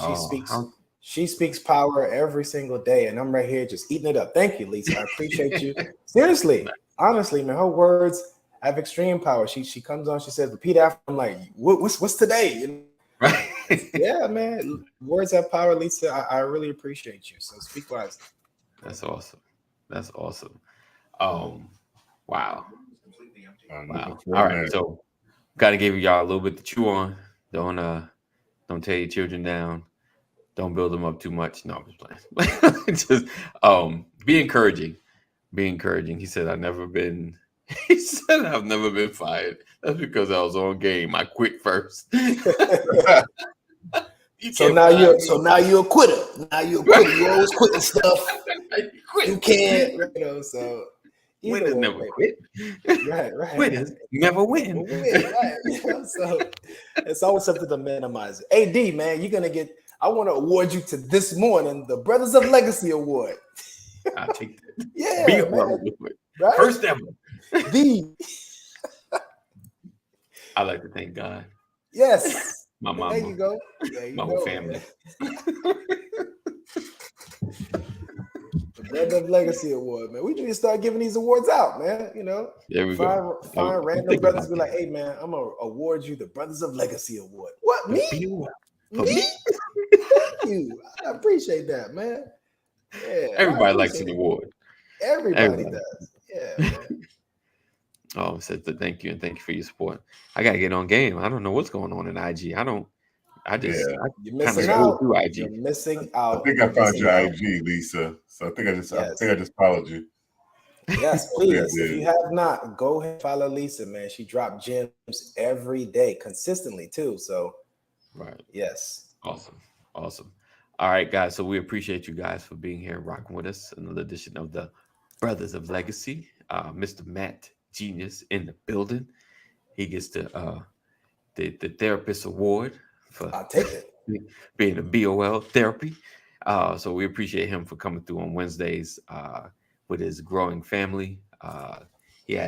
she speaks power every single day, and I'm right here just eating it up. Thank you, Lisa. I appreciate you. Seriously, honestly, man, her words have extreme power. She comes on, she says, repeat after. I'm like, what's today? You know? Right. Yeah, man. Words have power, Lisa. I really appreciate you. So speak wisely. That's awesome. Wow. All right. So gotta give y'all a little bit to chew on. Don't tear your children down. Don't build them up too much. No, I'm just playing. Just be encouraging. He said, I've never been fired. That's because I was on game. I quit first. So now you're a quitter. Now you're a quitter. You always quitting stuff. You can't, you know. So winners never quit. Right. Winners never win. Right. You know, so it's always something to minimize it. AD, man, I want to award you to this morning the Brothers of Legacy Award. I'll take that. Yeah, be a man. Right? First ever. I like to thank God. Yes. My mama. There you go. My whole family. The Brother of Legacy Award, man. We need to start giving these awards out, man. You know, there we go. Find random brothers, be like, hey, man, I'm gonna award you the Brothers of Legacy Award. What, me? For me? Thank you. I appreciate that, man. Yeah. Everybody likes an award. Everybody does. Yeah, man. Oh, said thank you and thank you for your support. I gotta get on game. I don't know what's going on in IG. You're missing out. IG. You're missing out. I think I found your IG, Lisa. So I think I just followed you. Yes, please. If you have not, go ahead and follow Lisa, man. She dropped gems every day, consistently too. So, yes. Awesome. All right, guys. So we appreciate you guys for being here, rocking with us. Another edition of the Brothers of Legacy. Mr. Matt Genius in the building. He gets the Therapist Award for I'll take it. being a BOL therapy. So we appreciate him for coming through on Wednesdays with his growing family. He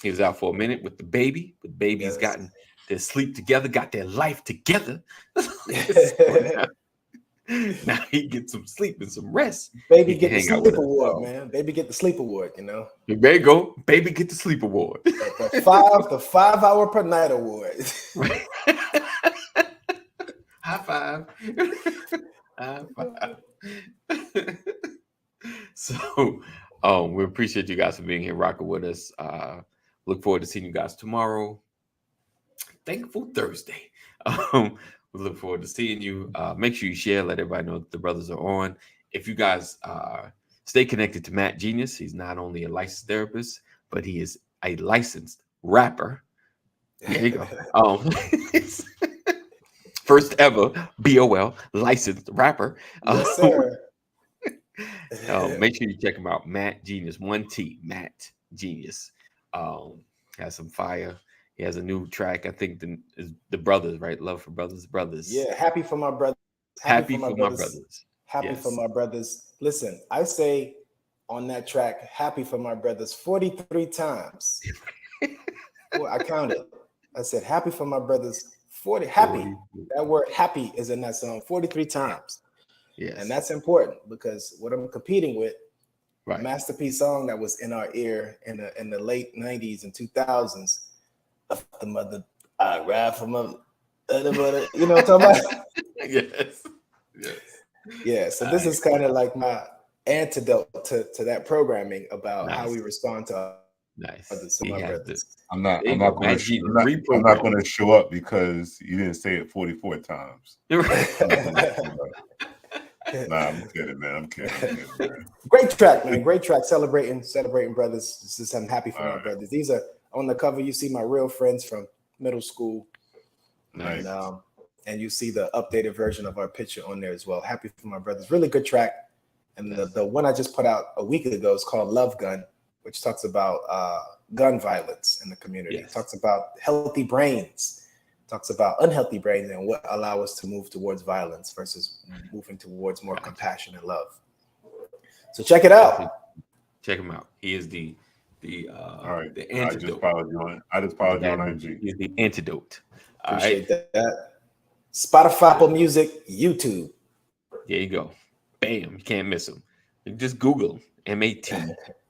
was out for a minute with the baby, but baby's gotten their sleep together, got their life together. Now he gets some sleep and some rest. Baby get the sleep award, man. Baby get the sleep award, you know. There you go. Baby get the sleep award. The 5 hour per night award. High five. High five. So, we appreciate you guys for being here, rocking with us. Look forward to seeing you guys tomorrow. Thankful Thursday. We look forward to seeing you. Make sure you share, let everybody know that the brothers are on. If you guys stay connected to Matt Genius, he's not only a licensed therapist, but he is a licensed rapper. There you go. First ever BOL licensed rapper. Yes, sir. Make sure you check him out. Matt Genius, 1T, Matt Genius. Has some fire. He has a new track. I think the brothers, right? Love for brothers. Yeah, happy for my brothers. Happy for my brothers. Happy for my brothers. Listen, I say on that track, happy for my brothers 43 times. Well, I counted. I said, happy for my brothers 40. Happy. That word happy is in that song 43 times. Yes. And that's important because what I'm competing with, right, masterpiece song that was in our ear in the late 90s and 2000s. The mother, I ride for my mother, you know what I'm talking about? Yes. Yeah, so this is kind of like my antidote to that programming about how we respond to others, my brothers. I'm not going to show up because you didn't say it 44 times. Nah, I'm kidding, man. I'm kidding, man. Great track, man. Great track. Celebrating brothers. I'm happy for my brothers. These are on the cover. You see my real friends from middle school. Nice. And you see the updated version of our picture on there as well. Happy for my brothers. Really good track. And the one I just put out a week ago is called Love Gun, which talks about gun violence in the community. It talks about healthy brains, talks about unhealthy brains and what allow us to move towards violence versus moving towards more compassion and love. So check it out. Check him out. He is the all right. The antidote. I just followed you on IG. He's the antidote. Appreciate that. Spotify, Apple Music, YouTube. There you go. Bam. You can't miss him. Just Google MAT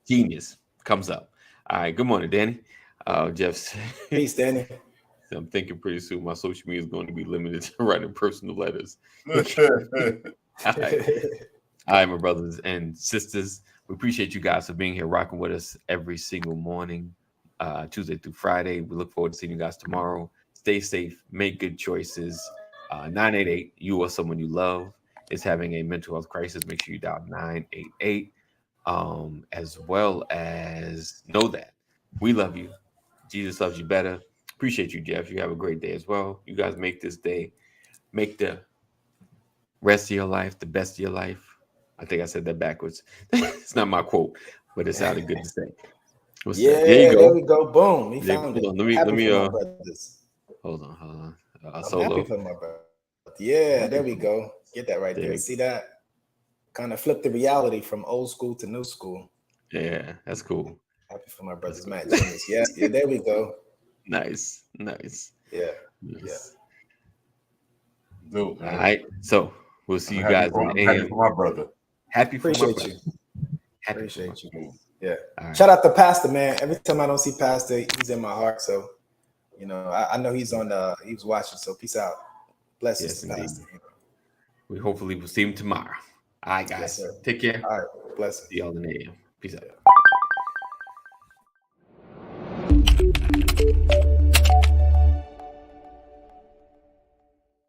Genius. Comes up. All right. Good morning, Danny. Jeff. Peace, Danny. I'm thinking pretty soon my social media is going to be limited to writing personal letters. All right, my brothers and sisters. We appreciate you guys for being here, rocking with us every single morning, Tuesday through Friday. We look forward to seeing you guys tomorrow. Stay safe. Make good choices. 988, you or someone you love is having a mental health crisis. Make sure you dial 988. As well as know that we love you. Jesus loves you better. Appreciate you, Jeff. You have a great day as well. You guys make this day, make the rest of your life the best of your life. I think I said that backwards. It's not my quote, but it sounded good to say. There we go. Boom. We found it. Let me hold on. I'm happy for my brother. Yeah, there we go. Get that right there. See that? Kind of flip the reality from old school to new school. Yeah, that's cool. Happy for my brothers, Matt Genius. Yeah, there we go. Nice. Yeah. Dope, all right. So we'll see you guys in the happy for my brother. Happy for Appreciate my you. brother. Appreciate you. Yeah. Right. Shout out to Pastor, man. Every time I don't see Pastor, he's in my heart. So, I know he's he was watching. So peace out. Blessings to Pastor. We hopefully will see him tomorrow. All right, guys. Yes, take care. All right. Blessings. See y'all in the AM. Peace out.